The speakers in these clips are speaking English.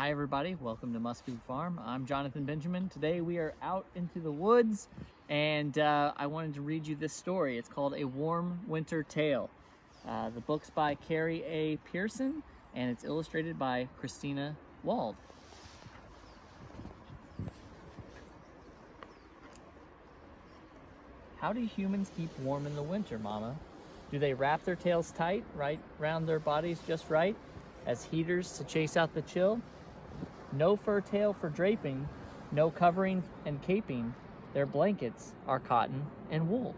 Hi everybody, welcome to Muskie Farm. I'm Jonathan Benjamin. Today we are out into the woods and I wanted to read you this story. It's called A Warm Winter Tale. The book's by Carrie A. Pearson and it's illustrated by Christina Wald. How do humans keep warm in the winter, Mama? Do they wrap their tails tight, right round their bodies just right, as heaters to chase out the chill? No fur tail for draping, no covering and caping. Their blankets are cotton and wool.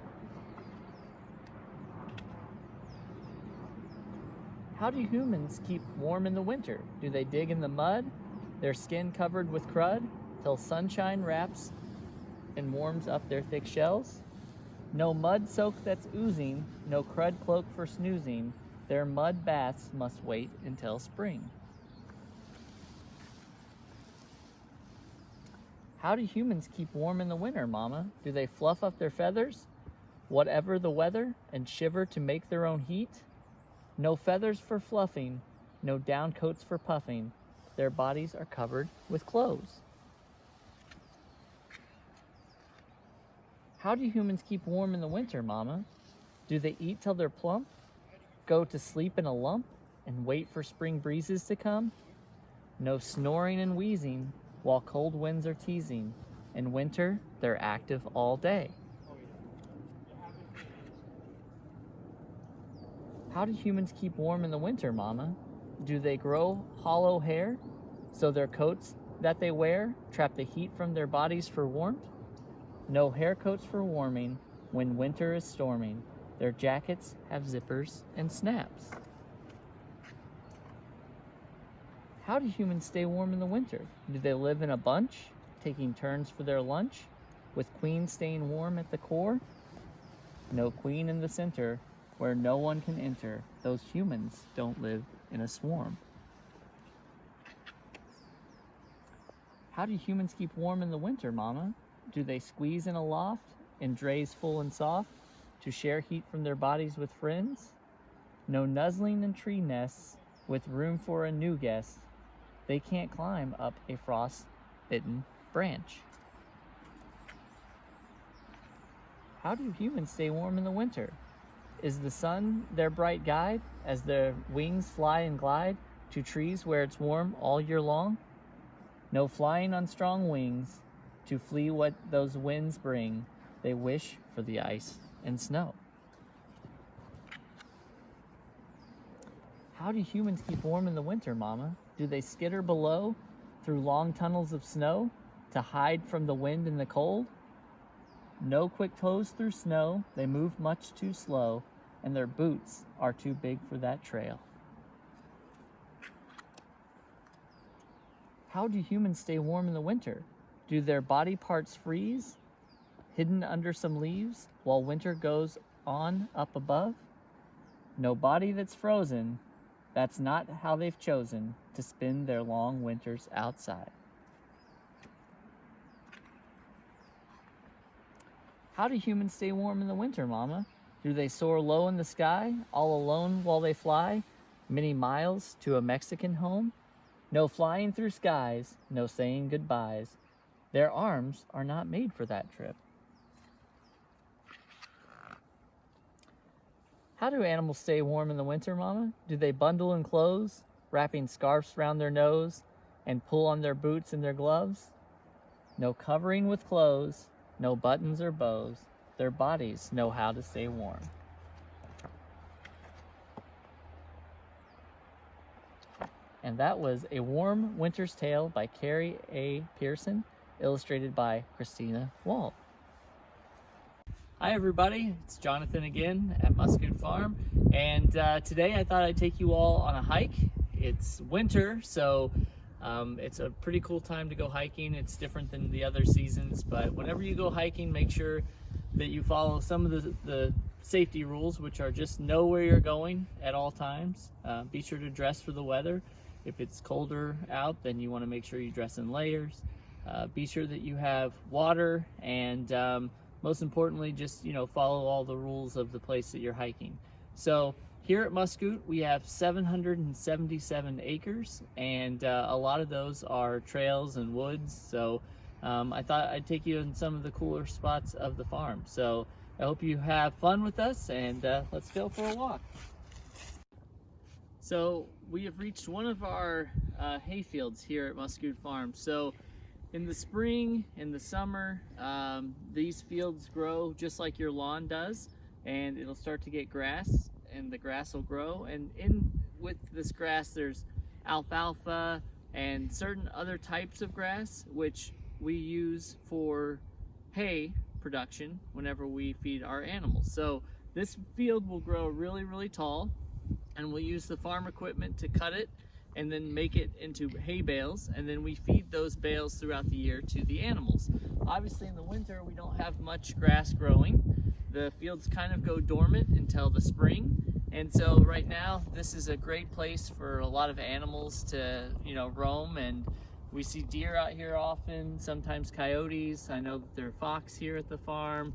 How do humans keep warm in the winter? Do they dig in the mud, their skin covered with crud, till sunshine wraps and warms up their thick shells? No mud soak that's oozing, no crud cloak for snoozing. Their mud baths must wait until spring. How do humans keep warm in the winter, Mama? Do they fluff up their feathers, whatever the weather, and shiver to make their own heat? No feathers for fluffing, no down coats for puffing. Their bodies are covered with clothes. How do humans keep warm in the winter, Mama? Do they eat till they're plump, go to sleep in a lump, and wait for spring breezes to come? No snoring and wheezing while cold winds are teasing. In winter, they're active all day. How do humans keep warm in the winter, Mama? Do they grow hollow hair so their coats that they wear trap the heat from their bodies for warmth? No hair coats for warming when winter is storming. Their jackets have zippers and snaps. How do humans stay warm in the winter? Do they live in a bunch, taking turns for their lunch, with queen staying warm at the core? No queen in the center, where no one can enter. Those humans don't live in a swarm. How do humans keep warm in the winter, Mama? Do they squeeze in a loft, in drays full and soft, to share heat from their bodies with friends? No nuzzling in tree nests, with room for a new guest. They can't climb up a frost-bitten branch. How do humans stay warm in the winter? Is the sun their bright guide, as their wings fly and glide to trees where it's warm all year long? No flying on strong wings, to flee what those winds bring. They wish for the ice and snow. How do humans keep warm in the winter, Mama? Do they skitter below through long tunnels of snow to hide from the wind and the cold? No quick toes through snow, they move much too slow, and their boots are too big for that trail. How do humans stay warm in the winter? Do their body parts freeze, hidden under some leaves, while winter goes on up above? No body that's frozen, that's not how they've chosen to spend their long winters outside. How do humans stay warm in the winter, Mama? Do they soar low in the sky, all alone while they fly many miles to a Mexican home? No flying through skies, no saying goodbyes. Their arms are not made for that trip. How do animals stay warm in the winter, Mama? Do they bundle in clothes, wrapping scarves around their nose, and pull on their boots and their gloves? No covering with clothes, no buttons or bows. Their bodies know how to stay warm. And that was A Warm Winter's Tale by Carrie A. Pearson, illustrated by Christina Wald. Hi everybody, it's Jonathan again at Muskie Farm, and today I thought I'd take you all on a hike. It's winter, so it's a pretty cool time to go hiking. It's different than the other seasons, but whenever you go hiking, make sure that you follow some of the safety rules, which are just know where you're going at all times. Be sure to dress for the weather. If it's colder out, then you want to make sure you dress in layers. Be sure that you have water, and most importantly, just follow all the rules of the place that you're hiking. So here at Muscoot, we have 777 acres, and a lot of those are trails and woods. So I thought I'd take you in some of the cooler spots of the farm. So I hope you have fun with us, and let's go for a walk. So we have reached one of our hay fields here at Muscoot Farm. So in the spring, in the summer, these fields grow just like your lawn does, and it'll start to get grass, and the grass will grow. And in with this grass, there's alfalfa and certain other types of grass, which we use for hay production whenever we feed our animals. So this field will grow really, really tall, and we'll use the farm equipment to cut it and then make it into hay bales, and then we feed those bales throughout the year to the animals. Obviously in the winter we don't have much grass growing. The fields kind of go dormant until the spring, and so right now this is a great place for a lot of animals to, you know, roam. And we see deer out here often, sometimes coyotes. I know that there are fox here at the farm,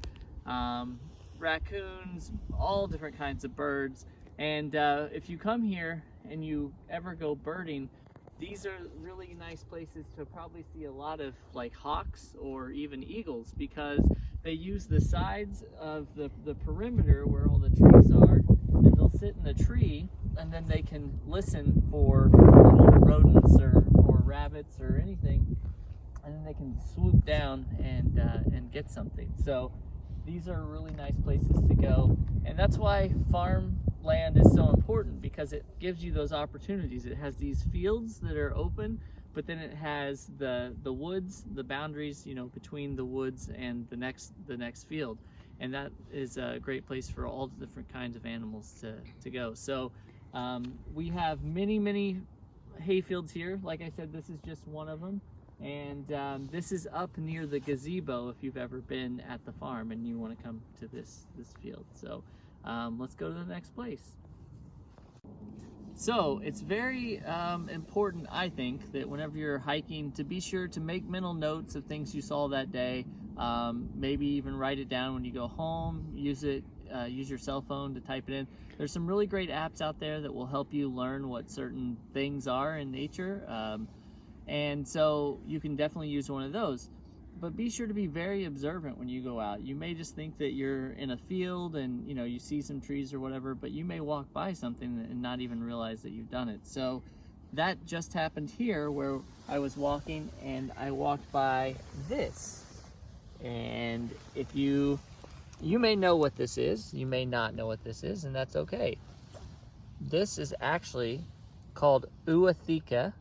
raccoons, all different kinds of birds. And if you come here and you ever go birding, these are really nice places to probably see a lot of like hawks or even eagles, because they use the sides of the perimeter where all the trees are, and they'll sit in the tree, and then they can listen for little rodents or rabbits or anything, and then they can swoop down and get something. So these are really nice places to go, and that's why farmland is so important, because it gives you those opportunities. It has these fields that are open, but then it has the woods, the boundaries, you know, between the woods and the next field, and that is a great place for all the different kinds of animals to go. So we have many hay fields here. Like I said, this is just one of them. And this is up near the gazebo if you've ever been at the farm and you want to come to this field. So let's go to the next place. So it's very important, I think, that whenever you're hiking, to be sure to make mental notes of things you saw that day. Maybe even write it down when you go home. Use your cell phone to type it in. There's some really great apps out there that will help you learn what certain things are in nature. And so you can definitely use one of those, but be sure to be very observant when you go out. You may just think that you're in a field and, you know, you see some trees or whatever, but you may walk by something and not even realize that you've done it. So that just happened here, where I was walking and I walked by this. And if you may know what this is, you may not know what this is, and that's okay. This is actually called Uatheca,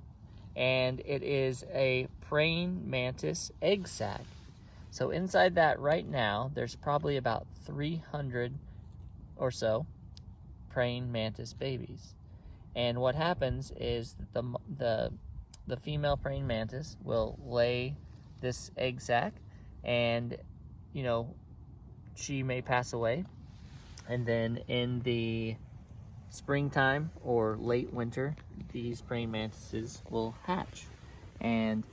and it is a praying mantis egg sac. So inside that right now, there's probably about 300 or so praying mantis babies. And what happens is that the female praying mantis will lay this egg sac, and, you know, she may pass away, and then in the springtime or late winter, these praying mantises will hatch. And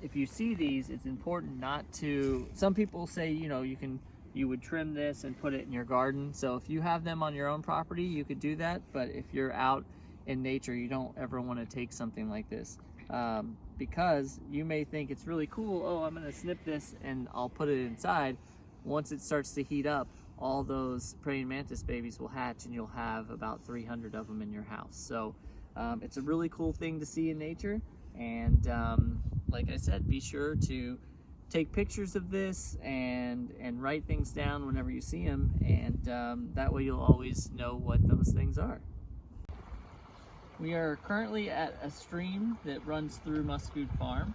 if you see these, it's important not to, some people say, you know, you would trim this and put it in your garden. So if you have them on your own property, you could do that. But if you're out in nature, you don't ever want to take something like this, because you may think it's really cool. Oh, I'm going to snip this and I'll put it inside. Once it starts to heat up, all those praying mantis babies will hatch, and you'll have about 300 of them in your house. So it's a really cool thing to see in nature. And like I said, be sure to take pictures of this and write things down whenever you see them, and that way you'll always know what those things are. We are currently at a stream that runs through Muscoot Farm,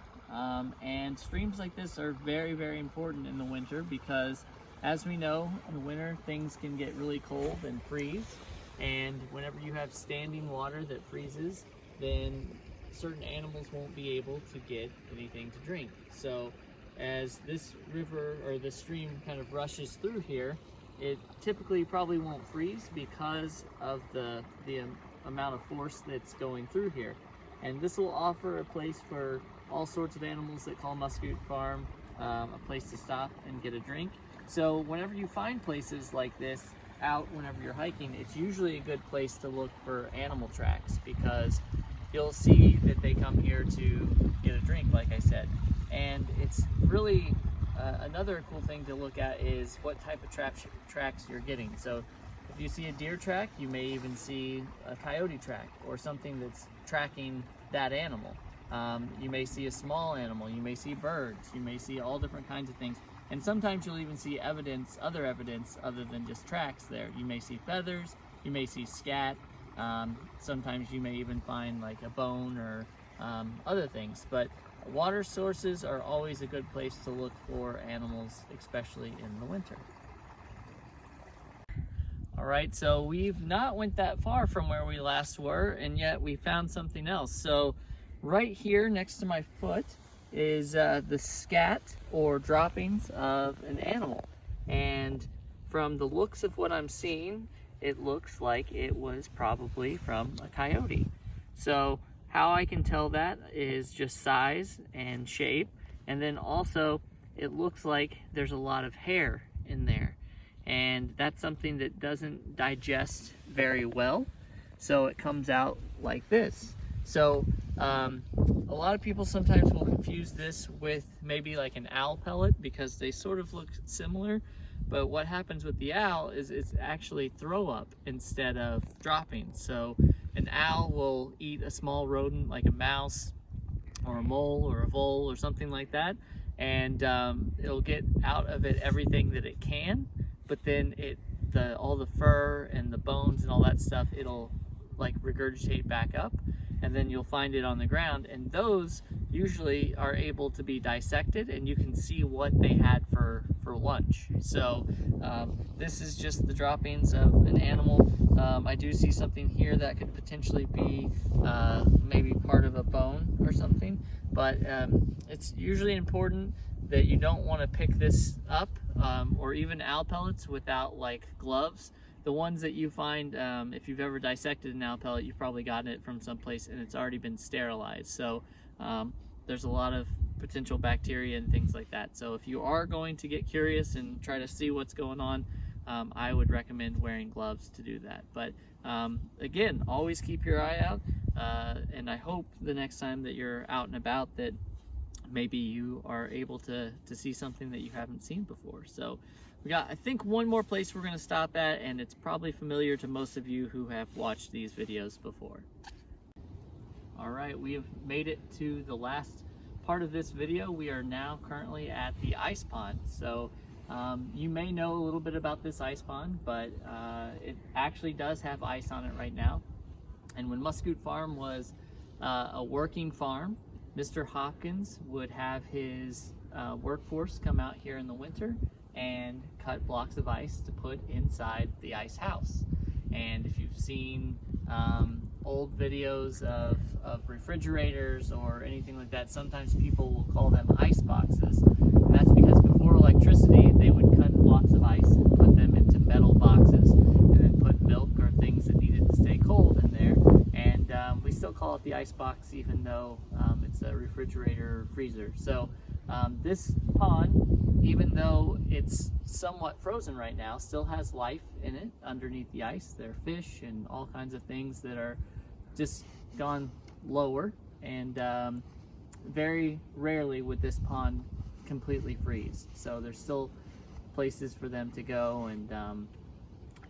and streams like this are very, very important in the winter, because as we know, in the winter things can get really cold and freeze, and whenever you have standing water that freezes, then certain animals won't be able to get anything to drink. So as this river or the stream kind of rushes through here, it typically probably won't freeze because of the amount of force that's going through here. And this will offer a place for all sorts of animals that call Muscoot Farm a place to stop and get a drink. So whenever you find places like this, out whenever you're hiking, it's usually a good place to look for animal tracks, because you'll see that they come here to get a drink, like I said. And it's really another cool thing to look at is what type of tracks you're getting. So if you see a deer track, you may even see a coyote track or something that's tracking that animal. You may see a small animal, you may see birds, you may see all different kinds of things. And sometimes you'll even see other evidence other than just tracks there. You may see feathers, you may see scat, sometimes you may even find like a bone or other things. But water sources are always a good place to look for animals, especially in the winter. All right, so we've not went that far from where we last were, and yet we found something else. So right here next to my foot is the scat or droppings of an animal. And from the looks of what I'm seeing, it looks like it was probably from a coyote. So how I can tell that is just size and shape. And then also it looks like there's a lot of hair in there. And that's something that doesn't digest very well. So it comes out like this. So a lot of people sometimes will confuse this with maybe like an owl pellet, because they sort of look similar. But what happens with the owl is it's actually throw up instead of droppings. So an owl will eat a small rodent like a mouse or a mole or a vole or something like that, and it'll get out of it everything that it can, but then all the fur and the bones and all that stuff, it'll like regurgitate back up, and then you'll find it on the ground. And those usually are able to be dissected, and you can see what they had for lunch. So this is just the droppings of an animal. I do see something here that could potentially be maybe part of a bone or something, but it's usually important that you don't want to pick this up, or even owl pellets, without like gloves. The ones that you find, if you've ever dissected an owl pellet, you've probably gotten it from someplace and it's already been sterilized. So there's a lot of potential bacteria and things like that. So if you are going to get curious and try to see what's going on, I would recommend wearing gloves to do that. But again, always keep your eye out, and I hope the next time that you're out and about that maybe you are able to see something that you haven't seen before. So we got, I think, one more place we're going to stop at, and it's probably familiar to most of you who have watched these videos before. All right, we have made it to the last part of this video. We are now currently at the ice pond. So you may know a little bit about this ice pond, but it actually does have ice on it right now. And when Muscoot Farm was a working farm, Mr. Hopkins would have his workforce come out here in the winter and cut blocks of ice to put inside the ice house. And if you've seen old videos of refrigerators or anything like that, sometimes people will call them ice boxes. And that's because before electricity, they would cut blocks of ice and put them into metal boxes, and then put milk or things that needed to stay cold in there. And we still call it the ice box, even though it's a refrigerator or freezer. So this pond, even though it's somewhat frozen right now, still has life in it underneath the ice. There are fish and all kinds of things that are just gone lower, and very rarely would this pond completely freeze. So there's still places for them to go, and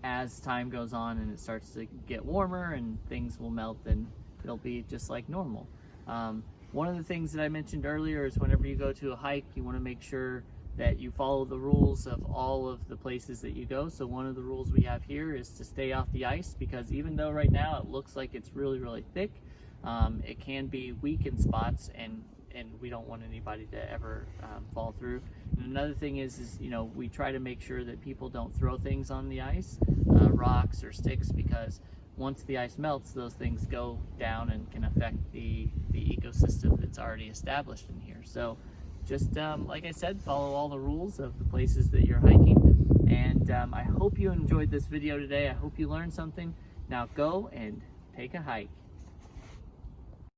as time goes on and it starts to get warmer and things will melt, then it'll be just like normal. One of the things that I mentioned earlier is whenever you go to a hike, you want to make sure that you follow the rules of all of the places that you go. So one of the rules we have here is to stay off the ice, because even though right now it looks like it's really, really thick, it can be weak in spots, and we don't want anybody to ever fall through. And another thing is you know, we try to make sure that people don't throw things on the ice, rocks or sticks, because once the ice melts, those things go down and can affect the ecosystem that's already established in here. So just like I said, follow all the rules of the places that you're hiking. And I hope you enjoyed this video today. I hope you learned something. Now go and take a hike.